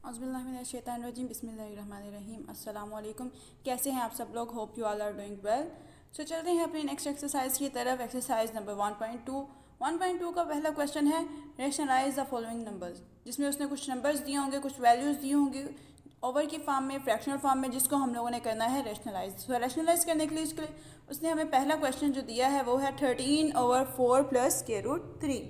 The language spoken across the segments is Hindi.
औज़ुबिल्लाहिमिनश्शैतानिर्रजीम बिस्मिल्लाहिर्रहमानिर्रहीम अस्सलाम वालेकुम। कैसे हैं आप सब लोग? Hope you all are doing well. So चलते हैं अपनी नेक्स्ट एक्सरसाइज की तरफ। एक्सरसाइज नंबर 1.2 का पहला क्वेश्चन है रैशनलाइज द फॉलोइंग नंबर्स, जिसमें उसने कुछ नंबर्स दिए होंगे, कुछ वैल्यूज़ दी होंगी ओवर की फॉर्म में, फ्रैक्शनल फॉर्म में, जिसको हम लोगों ने करना है रैशनलाइज। सो रैशनलाइज करने के लिए उसने हमें पहला क्वेश्चन जो दिया है वो है 13/4 + √3।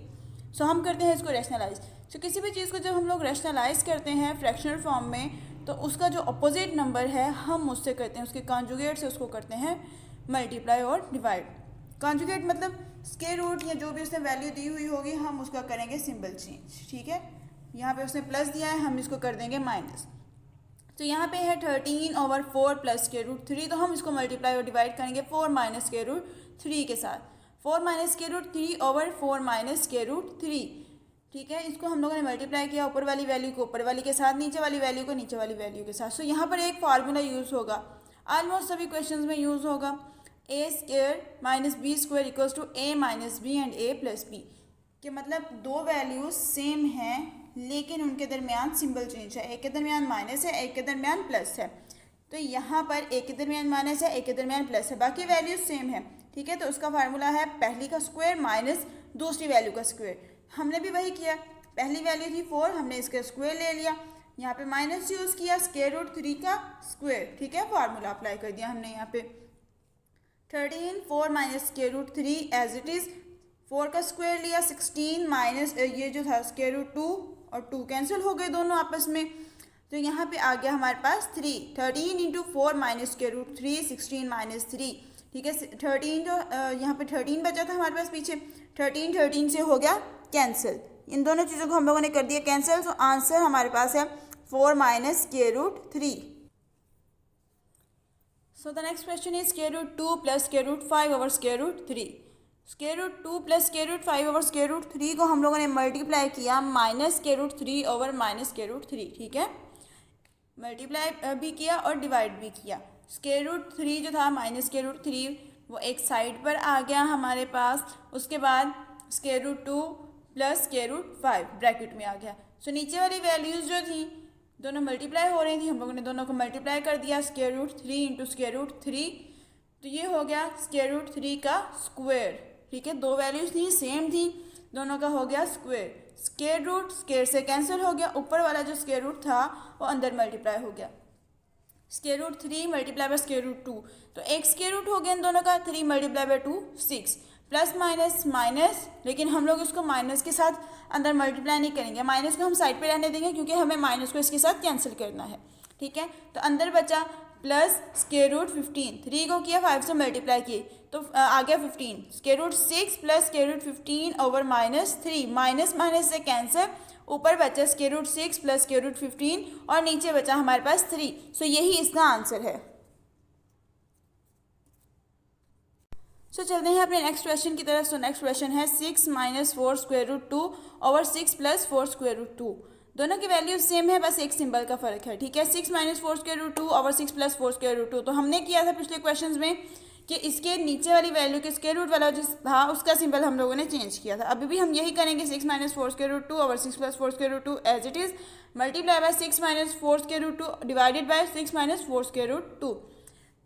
सो हम करते हैं इसको रैशनलाइज। सो किसी भी चीज़ को जब हम लोग रैशनलाइज करते हैं फ्रैक्शनल फॉर्म में, तो उसका जो अपोजिट नंबर है हम उससे करते हैं, उसके कॉन्जुगेट से उसको करते हैं मल्टीप्लाई और डिवाइड। कॉन्जुगेट मतलब स्क्वायर रूट या जो भी उसने वैल्यू दी हुई होगी हम उसका करेंगे सिंबल चेंज। ठीक है, यहाँ पे उसने प्लस दिया है, हम इसको कर देंगे माइनस। तो यहाँ पे है 13/4 + √3, तो हम इसको मल्टीप्लाई और डिवाइड करेंगे 4 - √3 के साथ। 4 - √3/4 - √3। ठीक है, इसको हम लोगों ने मल्टीप्लाई किया, ऊपर वाली वैल्यू को ऊपर वाली के साथ, नीचे वाली वैल्यू को नीचे वाली वैल्यू के साथ। सो यहाँ पर एक फार्मूला यूज़ होगा, ऑलमोस्ट सभी क्वेश्चंस में यूज़ होगा। a² - b² = a - b and a + b, कि मतलब दो वैल्यूज सेम हैं लेकिन उनके दरमियान सिंबल चेंज है, एक के दरमियान माइनस है, एक के दरमियान प्लस है। तो यहाँ पर एक के दरमियान माइनस है, एक के दरमियान प्लस है, बाकी वैल्यूज सेम है। ठीक है, तो उसका फार्मूला है पहली का स्क्वायर माइनस दूसरी वैल्यू का स्क्वायर। हमने भी वही किया, पहली वैल्यू थी 4, हमने इसका स्क्वायर ले लिया, यहाँ पे माइनस यूज़ किया, √3 का स्क्वायर। ठीक है, फार्मूला अप्लाई कर दिया हमने यहाँ पे। 13/4 - √3 एज इट इज़, 4 का स्क्वायर लिया, 16 माइनस ये जो था √2 और 2 कैंसिल हो गए दोनों आपस में। तो यहाँ पे आ गया हमारे पास 3। 13 × 4 - √3, 16 - 3। ठीक है, 13 जो यहाँ पे 13 बचा था हमारे पास पीछे, 13 से हो गया कैंसिल। इन दोनों चीज़ों को हम लोगों ने कर दिया कैंसिल। तो आंसर हमारे पास है 4 - √3। So the next question is √2 + √5/√3। √2 + √5/√3 को हम लोगों ने मल्टीप्लाई किया -√3/−√3। ठीक है, मल्टीप्लाई भी किया और डिवाइड भी किया। √3 जो था -√3 वो एक साइड पर आ गया हमारे पास, उसके बाद √2 + √5 ब्रैकेट में आ गया। सो नीचे वाली वैल्यूज़ जो थी दोनों मल्टीप्लाई हो रही थी, हम लोगों ने दोनों को मल्टीप्लाई कर दिया, √3 × √3, तो ये हो गया √3 का स्क्वायर। ठीक है, दो वैल्यूज़ थी सेम थी, दोनों का हो गया स्क्वायर। स्क्वायर से कैंसिल हो गया, ऊपर वाला जो स्क्वायर रूट था वो अंदर मल्टीप्लाई हो गया, √3 × √2, तो एक स्क्वायर रूट हो गया इन दोनों का, 3 × 2 6, प्लस माइनस माइनस, लेकिन हम लोग इसको माइनस के साथ अंदर मल्टीप्लाई नहीं करेंगे, माइनस को हम साइड पे रहने देंगे क्योंकि हमें माइनस को इसके साथ कैंसिल करना है। ठीक है, तो अंदर बचा प्लस √15, 3 को किया 5 से मल्टीप्लाई किए तो आ गया 15, √6 + √15/-3, माइनस माइनस से कैंसिल, ऊपर बचा √6 + √15 और नीचे बचा हमारे पास 3। सो यही इसका आंसर है। सो चलते हैं अपने नेक्स्ट क्वेश्चन की तरफ। सो नेक्स्ट क्वेश्चन है 6 - 4 √2/6 + 4 √2। दोनों की वैल्यू सेम है, बस एक सिंबल का फ़र्क है। ठीक है, 6 - 4 √2/6 + 4 √2, तो हमने किया था पिछले क्वेश्चंस में कि इसके नीचे वाली वैल्यू के स्क्वायर रूट वाला जो था उसका सिंबल हम लोगों ने चेंज किया था। अभी भी हम यही करेंगे, 6 - 4 √2/6 + 4 √2 as it is, multiply by 6 - 4 √2 divided by 6 - 4 √2।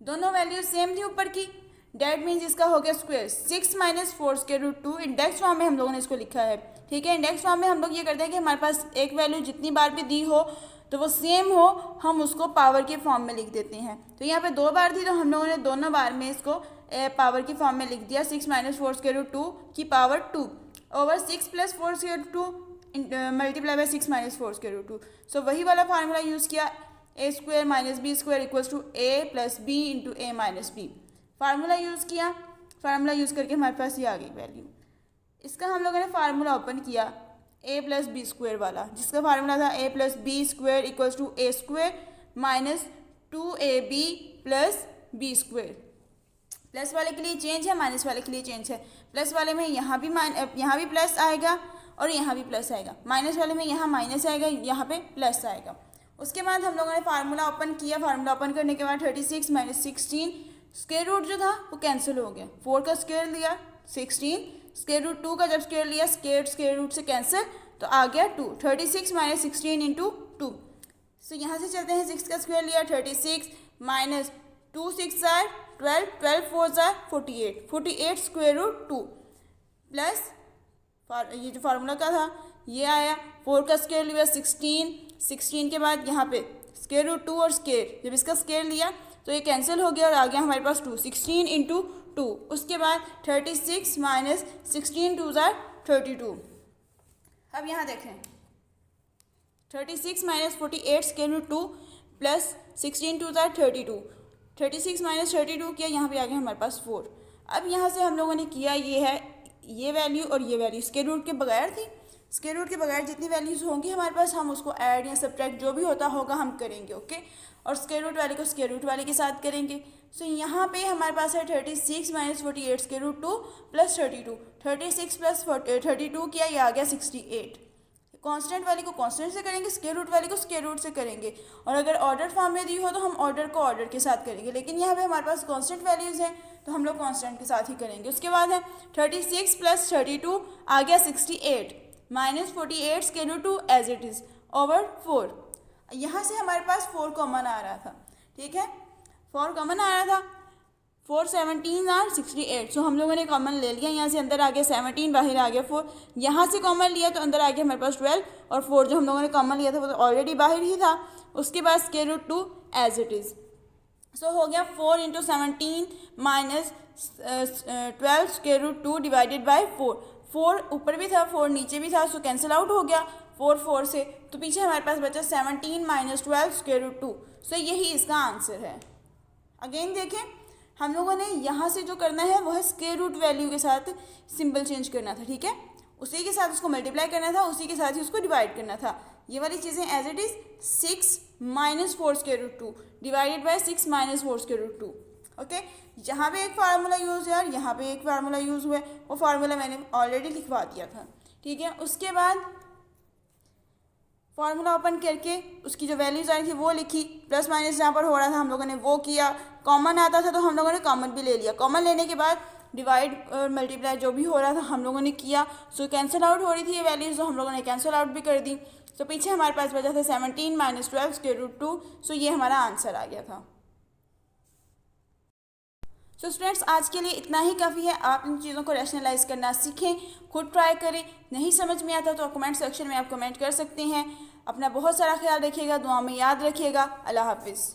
दोनों वैल्यू सेम थी ऊपर की, डेट मीन्स इसका हो गया स्क्वायर। 6 - 4 √2 इंडेक्स फॉर्म में हम लोगों ने इसको लिखा है। ठीक है, इंडेक्स फॉर्म में हम लोग ये करते हैं कि हमारे पास एक वैल्यू जितनी बार भी दी हो तो वो सेम हो, हम उसको पावर के फॉर्म में लिख देते हैं। तो यहाँ पे 2 बार थी तो हम लोगों ने दोनों बार में इसको पावर की फॉर्म में लिख दिया, 6 - 4 √2 की पावर 2 ओवर 6 + 4 √2 मल्टीप्लाई बाय 6 - 4 √2। सो वही वाला फार्मूला यूज़ किया, a² - b² = a + b × a - b। Formula use किया, फार्मूला यूज़ करके हमारे पास ये आ गई वैल्यू। इसका हम लोगों ने फार्मूला ओपन किया a + b² वाला, जिसका फार्मूला था a + b² = a² - 2ab + b²। Plus वाले के लिए चेंज है, माइनस वाले के लिए चेंज है। प्लस वाले में यहाँ भी प्लस आएगा और यहाँ भी प्लस आएगा, माइनस वाले में यहाँ माइनस आएगा, यहाँ पे प्लस आएगा। उसके बाद हम लोगों ने फार्मूला ओपन किया, फार्मूला ओपन करने के बाद 36 - 16, स्क्वायर रूट जो था वो कैंसिल हो गया, 4 का स्क्वायर लिया 16, √2 का जब स्क्वायर लिया स्क्वायर रूट से कैंसिल तो आ गया 2, 36 - 16 × 2, सो यहाँ से चलते हैं, 6 का स्क्वायर लिया 36 माइनस 2 6 जार 12, 12 4 जार 48, 48 स्क्वायर रूट 2 प्लस ये जो फार्मूला का था ये आया, 4 का स्क्वायर लिया 16, 16 के बाद यहाँ पे स्क्वायर रूट 2 और स्क्वायर, जब इसका स्क्वायर लिया तो ये कैंसिल हो गया और आ गया हमारे पास 2, 16 इंटू 2, उसके बाद 36 माइनस 16 2 जार 32। अब यहाँ देखें 36 माइनस 48 स्क्वायर रूट 2 प्लस 16 2 जार 32, 36 माइनस 32 किया, यहाँ पे आ गया हमारे पास 4। अब यहाँ से हम लोगों ने किया ये है, ये वैल्यू और ये वैल्यू स्क्वायर रूट के बगैर थी, स्क्वायर रूट के बगैर जितनी वैल्यूज़ होंगी हमारे पास हम उसको ऐड या सब्ट्रैक्ट जो भी होता होगा हम करेंगे, ओके। और स्क्वायर रूट वाले को स्क्वायर रूट वाले के साथ करेंगे। सो यहाँ पे हमारे पास है 36 minus 48 square root 2 plus 32, 36 plus 32 किया, ये आ गया 68। कांस्टेंट वाले को कांस्टेंट से करेंगे, स्क्वायर रूट वाले को स्क्वायर रूट से करेंगे, और अगर ऑर्डर फॉर्म में दी हो तो हम ऑर्डर को ऑर्डर के साथ करेंगे, लेकिन यहाँ पे हमारे पास कांस्टेंट वैल्यूज़ हैं तो हम लोग कांस्टेंट के साथ ही करेंगे। उसके बाद है 36 प्लस 32 आ गया 68 minus 48 square root 2 as it is over 4। यहाँ से हमारे पास 4 कॉमन आ रहा था, ठीक है, 4 कॉमन आ रहा था, 4 17 और 68। सो हम लोगों ने कॉमन ले लिया, यहाँ से अंदर आ गया 17, बाहर आ गया 4, यहाँ से कॉमन लिया तो अंदर आ गया हमारे पास 12, और 4 जो हम लोगों ने कॉमन लिया था वो तो ऑलरेडी बाहर ही था। उसके बाद square root 2 as it is. So हो गया 4 into 17 minus 12 square root 2 divided by 4, 4 ऊपर भी था 4 नीचे भी था, सो कैंसिल आउट हो गया 4 4 से, तो पीछे हमारे पास बचा 17 माइनस 12 स्क्वायर रूट 2। सो यही इसका आंसर है। अगेन देखें, हम लोगों ने यहाँ से जो करना है वो है स्क्वायर रूट वैल्यू के साथ सिंबल चेंज करना था, ठीक है, उसी के साथ उसको मल्टीप्लाई करना था, उसी के साथ ही उसको डिवाइड करना था। ये वाली चीज़ें as it is 6 minus 4 square root 2 divided by 6 minus 4 square root 2, okay. यहाँ पे एक फार्मूला यूज़ है और यहाँ पे एक फार्मूला यूज़ हुआ है, वो फार्मूला मैंने ऑलरेडी लिखवा दिया था, ठीक है। उसके बाद फार्मूला ओपन करके उसकी जो वैल्यूज़ आई थी वो लिखी, प्लस माइनस जहाँ पर हो रहा था हम लोगों ने वो किया, कॉमन आता था तो हम लोगों ने कॉमन भी ले लिया, कॉमन लेने के बाद डिवाइड और मल्टीप्लाई जो भी हो रहा था हम लोगों ने किया। सो कैंसिल आउट हो रही थी ये वैल्यूज़, तो हम लोगों ने कैंसिल आउट भी कर दी। सो पीछे हमारे पास बचा था 17 माइनस 12 स्क्वायर रूट 2। सो ये हमारा आंसर आ गया था। सो स्टूडेंट्स, आज के लिए इतना ही काफ़ी है। आप इन चीज़ों को रैशनलाइज करना सीखें, खुद ट्राई करें। नहीं समझ में आता तो कमेंट सेक्शन में आप कमेंट कर सकते हैं। अपना बहुत सारा ख्याल रखिएगा, दुआ में याद रखिएगा। अल्लाह हाफिज़।